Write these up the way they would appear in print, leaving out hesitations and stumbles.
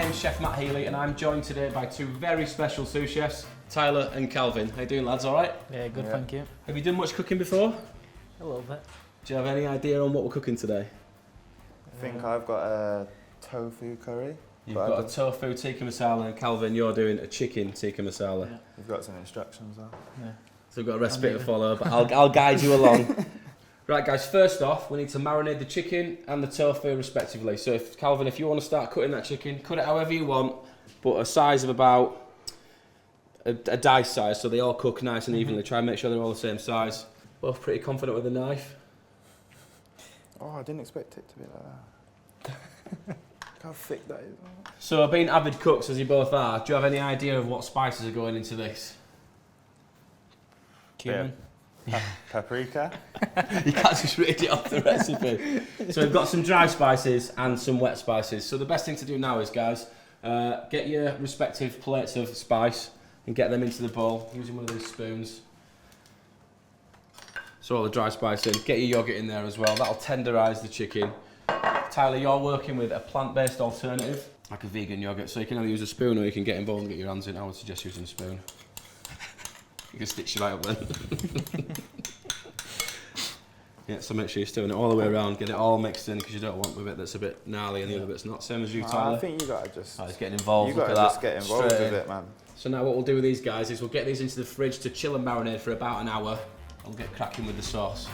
name's Chef Matt Healy and I'm joined today by two very special sous chefs, Tyler and Kalvin. How you doing, lads? All right? Yeah, good, thank you. Have you done much cooking before? A little bit. Do you have any idea on what we're cooking today? I think I've got a tofu curry. You've got a tofu tikka masala, and Kalvin, you're doing a chicken tikka masala. Yeah. You've got some instructions though. Yeah. So we've got a recipe to follow, but I'll guide you along. Right, guys, first off, we need to marinate the chicken and the tofu respectively. So if Kalvin, if you want to start cutting that chicken, cut it however you want, but a size of about a dice size, so they all cook nice and evenly. Try and make sure they're all the same size. Both pretty confident with the knife. Oh, I didn't expect it to be like that. Look how thick that is. So being avid cooks, as you both are, do you have any idea of what spices are going into this? Cumin. Paprika. You can't just read it off the recipe. So we've got some dry spices and some wet spices. So the best thing to do now is, guys, get your respective plates of spice and get them into the bowl using one of these spoons. So all the dry spice in. Get your yoghurt in there as well. That'll tenderise the chicken. Tyler, you're working with a plant-based alternative, like a vegan yoghurt. So you can either use a spoon or you can get involved and get your hands in. I would suggest using a spoon. You can stitch it right up then. Yeah, so make sure you're stirring it all the way around, get it all mixed in because you don't want a bit that's a bit gnarly and the other bit's not. Same as you, Tyler. I think you gotta just. Oh, he's getting involved. You gotta just get involved with it, man. So now what we'll do with these guys is we'll get these into the fridge to chill and marinate for about an hour. And we'll get cracking with the sauce.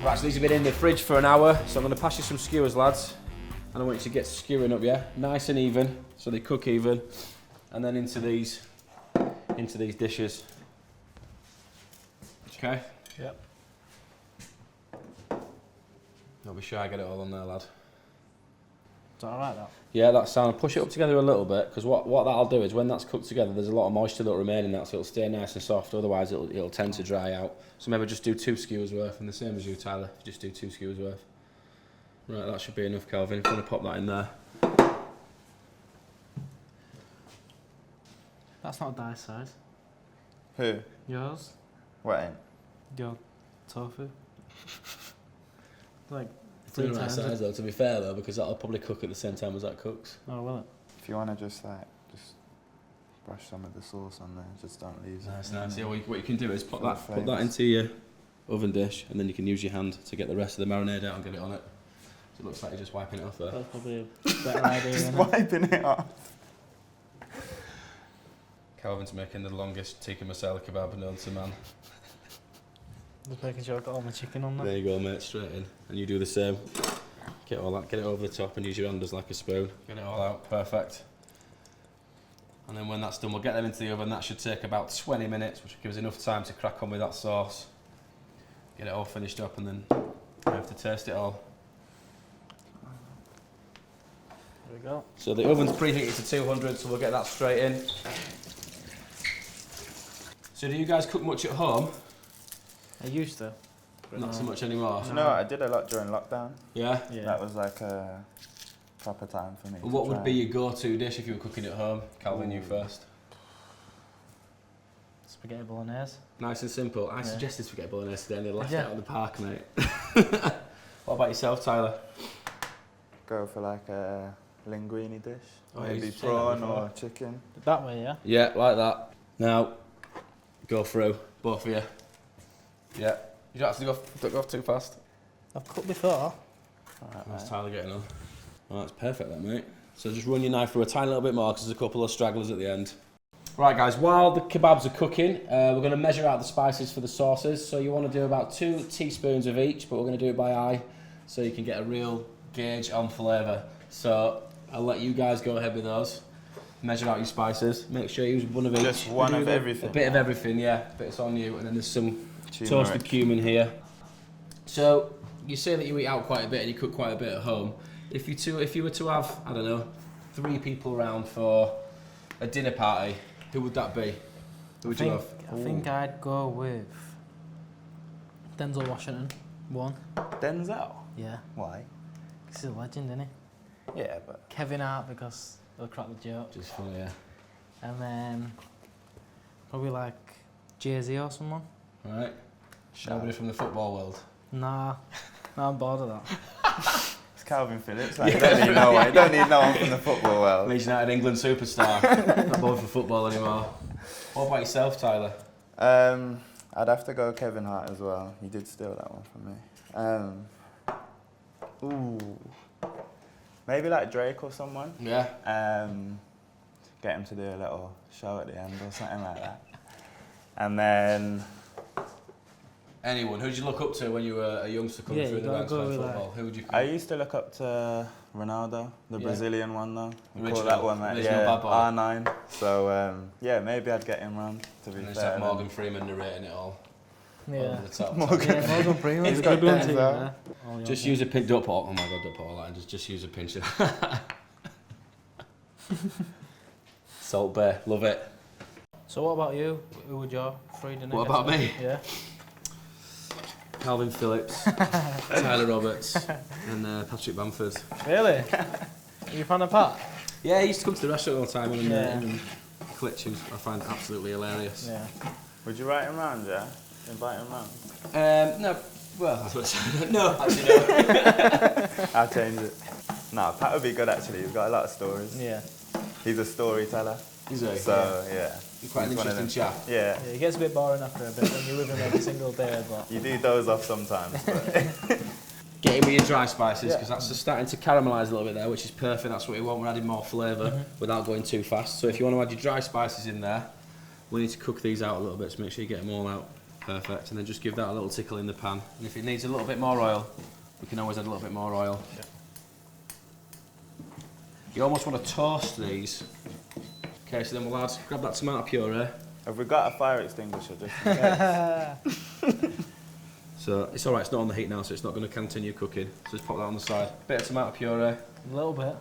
Right, so these have been in the fridge for an hour, so I'm going to pass you some skewers, lads. And I want you to get skewering up, yeah? Nice and even, so they cook even. And then into these dishes. Okay? Yep. Don't be shy, get it all on there, lad. Is that alright, that? Yeah, that's sound. Push it up together a little bit, because what that'll do is when that's cooked together, there's a lot of moisture that'll remain in that, so it'll stay nice and soft, otherwise it'll tend to dry out. So maybe just do 2 skewers worth, and the same as you, Tyler, just do 2 skewers worth. Right, that should be enough, Kalvin, if you want to pop that in there. That's not dice size. who? Yours? What ain't? Your tofu? Like, It's the right size though, to be fair though, because that'll probably cook at the same time as that cooks. Oh, will it? If you wanna just brush some of the sauce on there, just don't leave it. Nice. Yeah, what you can do is put Full that flavours. into your oven dish, and then you can use your hand to get the rest of the marinade out and get it on it. So it looks like you're just wiping it off there. That's probably a better idea, Just isn't it? wiping it off. Kalvin's making the longest tikka masala kebab known to man. Just making sure I've got all my chicken on There there. you go, mate, straight in. And you do the same. Get it over the top and use your hand as like a spoon. Get it all out, perfect. And then when that's done, we'll get them into the oven. That should take about 20 minutes, which will give us enough time to crack on with that sauce. Get it all finished up and then we have to taste it all. There we go. So the oven's preheated to 200, so we'll get that straight in. So do you guys cook much at home? I used to. Not so much anymore. Do you know what? I did a lot during lockdown. Yeah? Yeah. That was like a proper time for me. And what would be your go-to dish if you were cooking at home? Kalvin, you first. Spaghetti bolognese. Nice and simple. I Yeah. suggested spaghetti bolognese today and they left Yeah. it out of the park, mate. What about yourself, Tyler? Go for like a linguine dish. Oh, Maybe you've seen that prawn before. or chicken. That way, yeah? Yeah, like that. Now, go through, both of you. Yeah. You don't have to don't go off too fast. I've cooked before. Alright, How's mate. Tyler getting on? Oh, that's perfect then, mate. So just run your knife through a tiny little bit more because there's a couple of stragglers at the end. Right guys, while the kebabs are cooking, we're going to measure out the spices for the sauces. So you want to do about 2 teaspoons of each, but we're going to do it by eye so you can get a real gauge on flavour. So I'll let you guys go ahead with those. Measure out your spices. Make sure you use one of each. Just one of A everything. bit of everything, yeah. But it's on you. And then there's some Turmeric. toasted cumin here. So you say that you eat out quite a bit and you cook quite a bit at home. If you were to have, I don't know, 3 people around for a dinner party, who would that be? Who would you have? I think I'd go with Denzel Washington. 1. Denzel? Yeah. Why? He's a legend, isn't he? Yeah, but Kevin Hart because They'll crack the joke. Just funny, yeah. And then probably like Jay-Z or someone. Right. Nobody from the football world. Nah, I'm bored of that. It's Kalvin Phillips. Like, you don't need no one. You don't need no one from the football world. Leeds United England superstar. Not bored for football anymore. What about yourself, Tyler? I'd have to go Kevin Hart as well. You did steal that one from me. Maybe like Drake or someone. Yeah. Get him to do a little show at the end or something like that. And then Anyone. Who did you look up to when you were a youngster coming through the ranks of football? Who would you? I used to look up to Ronaldo, the Brazilian one though. We call that one, R9. So maybe I'd get him round. To be fair. Just have Morgan Freeman narrating it all. Yeah. Over the top. Morgan Freeman's a good one too. Yeah. Just use a pinch. Don't put. Oh my God! Don't put all that in. Just use a pinch. Salt Bay, love it. So what about you? Who would your three? What about me? Yeah. Kalvin Phillips, Tyler Roberts, and Patrick Bamford. Really? Are you a fan of Pat? Yeah, he used to come to the restaurant all the time and Klitsch, who I find absolutely hilarious. Yeah. Would you write him round, yeah? Invite him round? No, well, that's what I said. No, actually no. I'll change it. No, Pat would be good actually. He's got a lot of stories. Yeah. He's a storyteller. Is he? So, yeah. He's quite an interesting chap. Yeah. Yeah, it gets a bit boring after a bit when you live him every single day, but... You do doze off sometimes, but... Get in with your dry spices, because that's just starting to caramelise a little bit there, which is perfect. That's what we want. We're adding more flavour without going too fast. So if you want to add your dry spices in there, we need to cook these out a little bit to make sure you get them all out. Perfect. And then just give that a little tickle in the pan. And if it needs a little bit more oil, we can always add a little bit more oil. Yeah. You almost want to toast these. Okay, so then we'll grab that tomato puree. Have we got a fire extinguisher just in case? So it's alright, it's not on the heat now, so it's not going to continue cooking. So just pop that on the side. Bit of tomato puree. A little bit.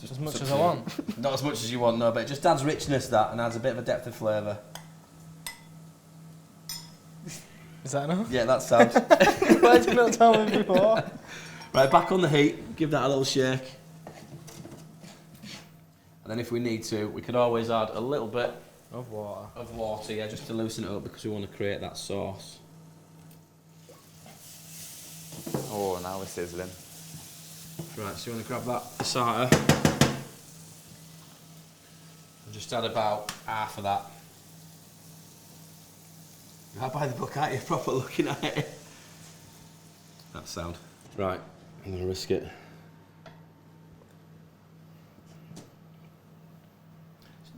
Just as much as I want. Not as much as you want, no, but it just adds richness, that, and adds a bit of a depth of flavour. Is that enough? Yeah, that sounds. Why did you not tell me before? Right, back on the heat, give that a little shake. And then if we need to, we could always add a little bit Of water. of water, yeah, just to loosen it up, because we want to create that sauce. Oh, now we're sizzling. Right, so you want to grab that passata and just add about half of that. You're right by the book, aren't you? Proper looking at it. That sound. Right, I'm going to risk it.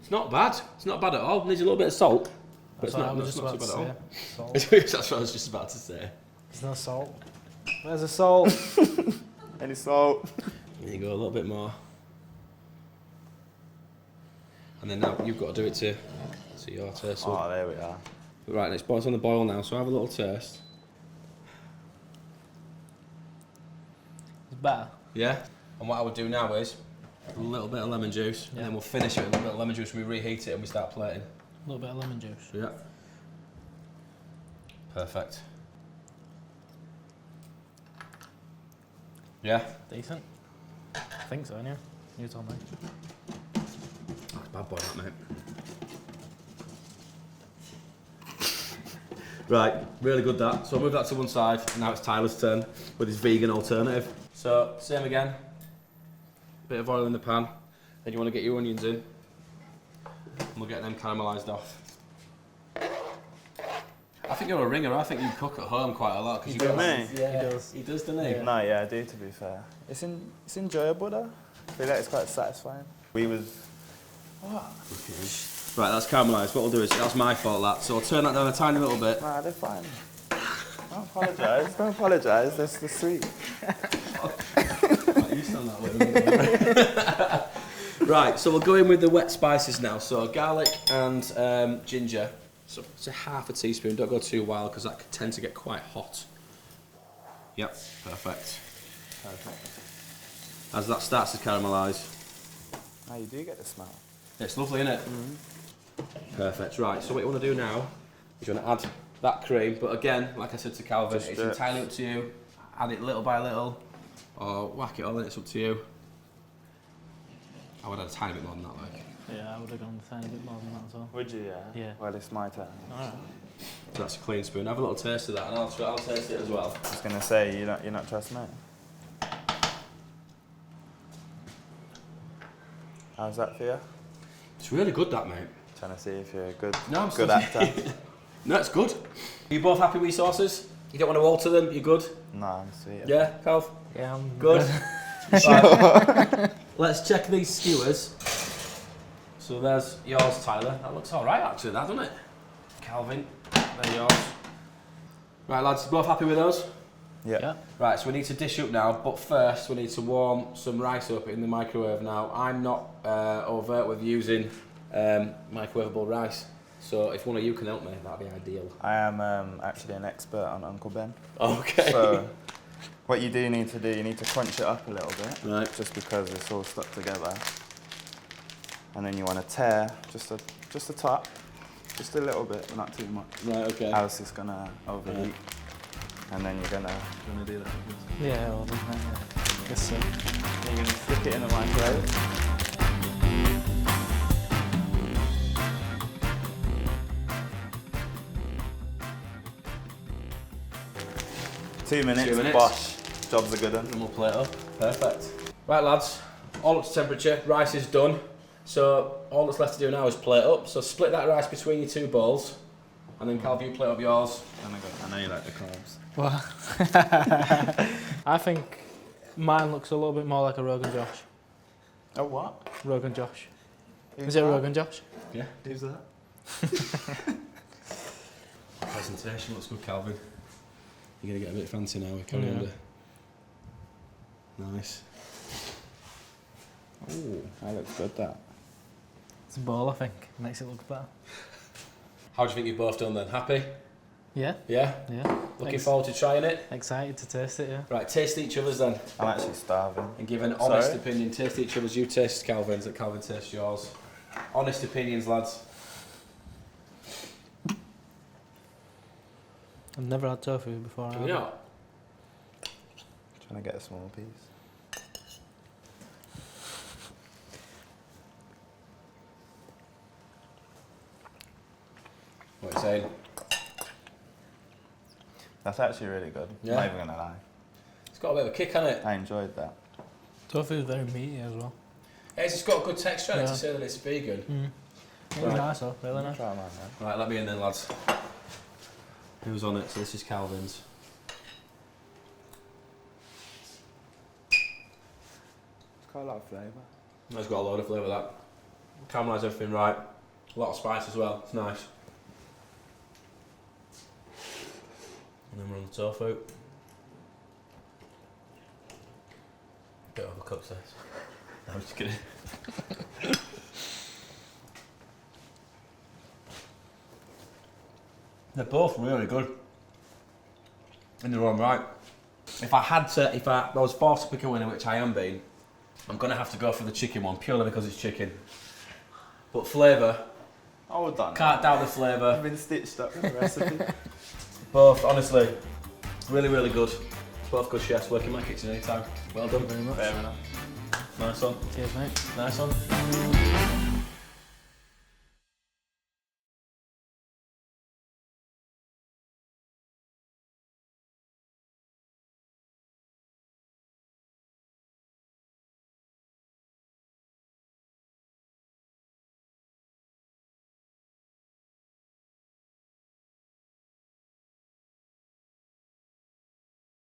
It's not bad. It's not bad at all. It needs a little bit of salt. But it's not too bad at all. Salt. That's what I was just about to say. There's no salt. Where's the salt? Any salt? There you go, a little bit more. And then now you've got to do it to your taste. Oh, there we are. Right, it's on the boil now, so have a little taste. It's better. Yeah? And what I would do now is a little bit of lemon juice, and then we'll finish it with a little bit of lemon juice when we reheat it and we start plating. A little bit of lemon juice. Yeah. Perfect. Yeah? Decent. I think so, yeah. You told me. That's bad boy, that, mate. Right, really good that. So I'll move that to one side, and now it's Tyler's turn with his vegan alternative. So, same again. Bit of oil in the pan. Then you want to get your onions in. And we'll get them caramelised off. I think you're a ringer. I think you cook at home quite a lot. Cause You do me? Yeah, he does. He does, doesn't he? Yeah. No, yeah, I do, to be fair. It's enjoyable, though. I feel like it's quite satisfying. We was... What? Right, that's caramelised. What we'll do is, that's my fault, that. So I'll turn that down a tiny little bit. Nah, they're fine. Don't apologise. Don't apologise. That's the sweet. You sound that way. Right, so we'll go in with the wet spices now. So garlic and ginger. So it's a half a teaspoon. Don't go too wild because that could tend to get quite hot. Yep, perfect. As that starts to caramelise. Now you do get the smell. It's lovely, isn't it? Perfect. Right, so what you want to do now is you want to add that cream, but again, like I said to Kalvin, it's entirely up to you. Add it little by little, or whack it all in, it's up to you. I would have a tiny bit more than that, like. Yeah, I would have gone a tiny bit more than that as well. Would you? Yeah. Well, it's my turn. Alright. So that's a clean spoon. Have a little taste of that, and I'll taste it as well. I was gonna say you not trust me. How's that for you? It's really good, that, mate. Trying to see if you're a good No, I'm good actor. No, it's good. Are you both happy with your sauces? You don't want to alter them? You're good? No, I'm sweet. Yeah, Calv? Yeah, I'm Good. Right. Let's check these skewers. So there's yours, Tyler. That looks all right, actually, that, doesn't it? Kalvin, there yours. Right, lads, both happy with those? Yeah. Right, so we need to dish up now, but first we need to warm some rice up in the microwave now. I'm not overt with using microwavable rice, so if one of you can help me, that'd be ideal. I am actually an expert on Uncle Ben. Okay. So what you do need to do, you need to crunch it up a little bit, Right. just because it's all stuck together. And then you want to tear just a top, just a little bit, but not too much. Right, okay. Else it's gonna overheat. And then you're gonna do that. Yeah, well done, mate. Yeah. Guess so. You're gonna stick it in the microwave. 2 minutes. 2 minutes. Bosh. Job's a good one. And we'll plate up. Perfect. Right, lads, all up to temperature. Rice is done. So all that's left to do now is plate up. So split that rice between your two bowls, and then Calv, you plate up yours. I know you like the carbs. Well, I think mine looks a little bit more like a Rogan Josh. Oh, what? Rogan Josh. Who's Is it that? Rogan Josh? Yeah. Who's that? Presentation looks good, Calvin. You're gonna get a bit fancy now with coriander. Nice. Ooh, that looks good, that. It's a bowl, I think. Makes it look better. How do you think you've both done then? Happy? Yeah? Yeah? Yeah. Looking forward to trying it? Excited to taste it, yeah. Right, taste each other's then. I'm actually starving. And give an honest Sorry? opinion. Taste each other's. You taste Calvin's, that Calvin tastes yours. Honest opinions, lads. I've never had tofu before. Have you not? Trying to get a small piece. What are you saying? That's actually really good. Yeah? Not even gonna lie. It's got a bit of a kick on it. I enjoyed that. Tofu is very meaty as well. It's got a good texture on it Yeah. to say that it's vegan. It's Right. nice though, really nice. Try mine then. Right, let me in then, lads. Who's on it? So this is Calvin's. It's got a lot of flavour. It's got a load of flavour, that. Caramelised everything right. A lot of spice as well. It's nice. And then we're on the tofu. Bit overcooked this. No, I'm just kidding. They're both really good. In their own right. If I was forced to pick a winner, which I am being, I'm gonna have to go for the chicken one purely because it's chicken. But flavour, Oh, done. can't doubt the I've flavour. been stitched up with the recipe. Both, honestly, really, really good. Both good chefs. Work in my kitchen anytime. Well done. Very much. Fair enough. Nice one. Cheers, mate. Nice one.